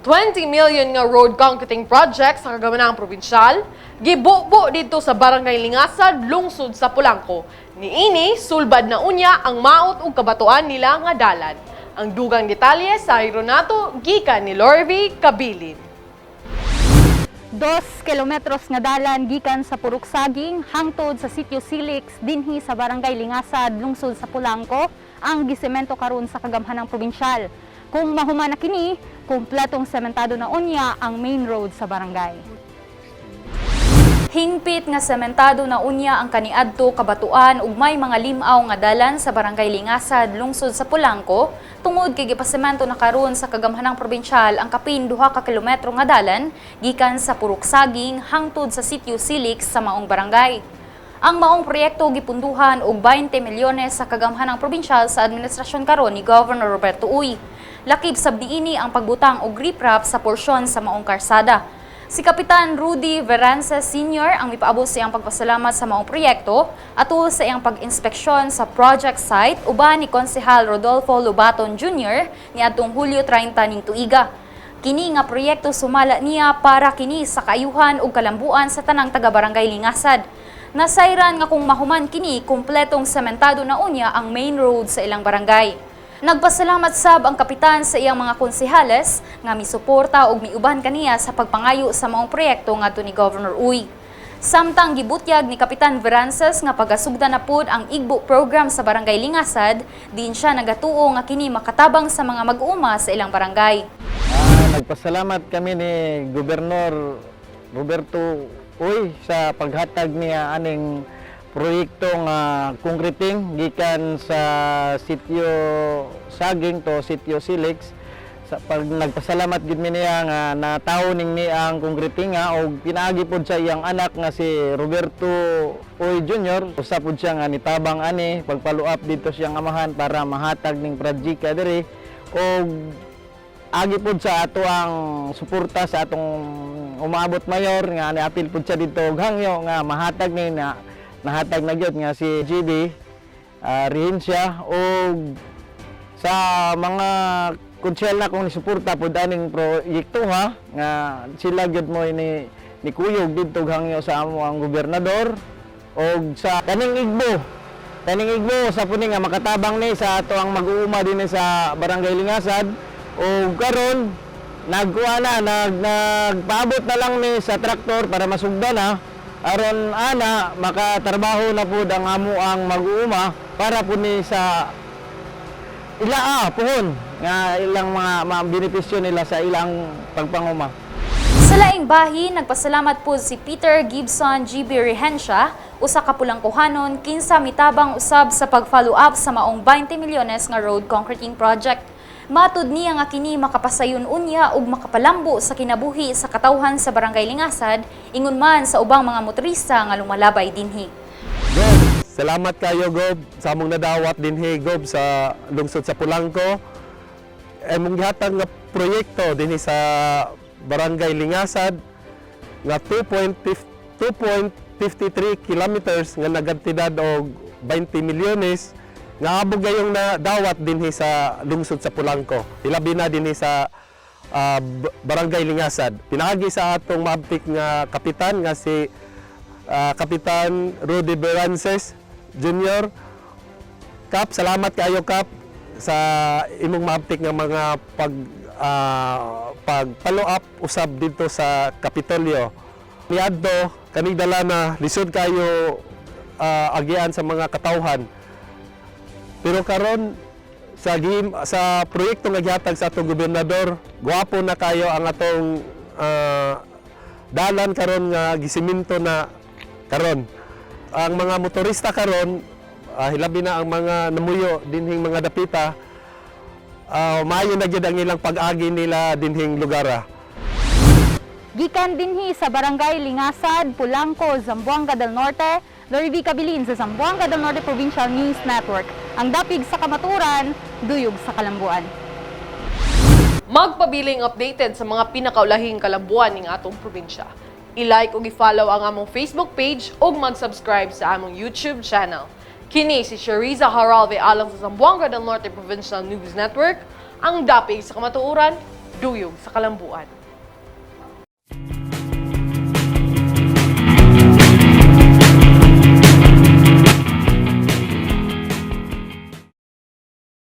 20 million nga road concreting project sa kagamanang probinsyal, gibubo dito sa Barangay Lingasad, lungsod sa Pulangco. Niini, sulbad na unya ang maot ug kabatuan nila nga dalan. Ang dugang detalye sa Ironato, gikan ni Lorvie Kabilin. 2 kilometros nga dalan gikan sa Purok Saging hangtod sa Sitio Silix dinhi sa Barangay Lingasad, lungsod sa Pulangco ang gisemento karon sa kagamhanang probinsyal. Kung mahuman na kini, kumpletong sementado na unya ang main road sa barangay. Hingpit nga sementado na unya ang kaniadto kabatuan ug may mga limaw nga dalan sa Barangay Lingasad, lungsod sa Pulangco tungod kay gipasemento na karon sa kagamhanang probinsyal ang kapin 2 ka kilometro nga dalan gikan sa Purok Saging hangtod sa Sitio Silix sa maong barangay. Ang maong proyekto gipunduhan og 20 milyones sa kagamhanang probinsyal sa administrasyon karon ni Governor Roberto Uy. Lakip sab niini ang pagbutang og riprap sa porsyon sa maong karsada. Si Kapitan Rudy Verances Sr. ang mipaabot sa iyang pagpasalamat sa maong proyekto atul sa iyang pag-inspeksyon sa project site uban ni Konsehal Rodolfo Lobaton Jr. niadtong Hulyo 30 ning tuiga. Kini nga proyekto sumala niya para kini sa kaayuhan ug kalambuan sa tanang taga-barangay Lingasad. Nasayran nga kung mahuman kini kumpletong sementado na unya ang main road sa ilang barangay. Nagpasalamat sab ang kapitan sa iyang mga konsehales nga misuporta ug miuban kaniya sa pagpangayo sa maong proyekto ngadto ni Governor Uy. Samtang gibutyag ni Kapitan Verances nga pagasugdan na pud ang Igbo program sa Barangay Lingasad, din siya nagatuo nga kini makatabang sa mga mag-uuma sa ilang barangay. Nagpasalamat kami ni Gobernador Roberto Uy sa paghatag niya aning proyekto nga concreting gikan sa Sitio Saging to Sitio Silix. Sa nagpasalamat gid mi niya nga natawo ning ni ang concreting nga og pinaagi pod sa iyang anak nga si Roberto Uy Jr. Usa pod siya nga nitabang ani pagpaluap dito siyang amahan para mahatag ning project diri og agi pod sa ato ang suporta sa atong umaabot mayor nga niapil pod siya dito og hangyo nga mahatag ni na nahatag na gyud nga si GB Rihencia o sa mga konsyel na kung nisuporta pod aning proyekto ha nga sila gyud mo ni kuyog didto hangyo sa amo ang gobernador o sa kaning Igbo sa puni nga makatabang ni sa ato ang mag-uuma dinhi sa Barangay Lingasad o karon nagpaabot na lang ni sa traktor para masugdan ha. Aron ana makatrabaho na pud ang amo ang mag-uuma para pud ni sa ila puhon nga ilang mga benepisyo nila sa ilang pagpanguma. Sa laing bahin, nagpasalamat po si Peter Gibson GB Rihencia, usa ka Pulangcohanon kinsa mitabang usab sa pag-follow up sa maong 20 milyones nga road concreting project. Matud niya nga kini makapasayon unya ug makapalambo sa kinabuhi sa katawhan sa Barangay Lingasad, ingon man sa ubang mga motorista nga lumalabay dinhi. Gob, salamat kayo Gob sa among nadawat dinhi Gob sa lungsod sa Pulangco. Among gihatag nga proyekto dinhi sa Barangay Lingasad nga 2.53 kilometers nga nagantidad og 20 milyones nga abog gayong nadawat dinhi sa lungsod sa Pulangco. Ilabi na dinhi sa Barangay Lingasad. Pinagi sa atong maabtik nga kapitan nga si Kapitan Rudy Verances Jr. Kap, salamat kayo Kap sa imong maabtik nga mga pag-follow up usab dito sa Kapitolyo. Niadto kani dala na lisod kayo agian sa mga katawhan. Pero karon sa proyekto nga gihatag sa atong gobernador, gwapo na kayo ang atong dalan karon nga gisiminto na karon. Ang mga motorista karon, hilabi na ang mga namuyo dinhing mga dapita, maayo na gyud ang ilang pag-agi nila dinhing lugar. Gikan dinhi sa Barangay Lingasad, Pulangco, Zamboanga del Norte, Lorvie Kabilin sa Zamboanga del Norte Provincial News Network. Ang dapig sa kamaturan, duyog sa kalambuan. Magpabiling updated sa mga pinakaulahing kalambuan ng atong probinsya. I-like ug i-follow ang among Facebook page ug mag-subscribe sa among YouTube channel. Kini si Shariza Haralve alang sa Zamboanga del Norte Provincial News Network, ang dapig sa kamatuoran, duyog sa kalambuan.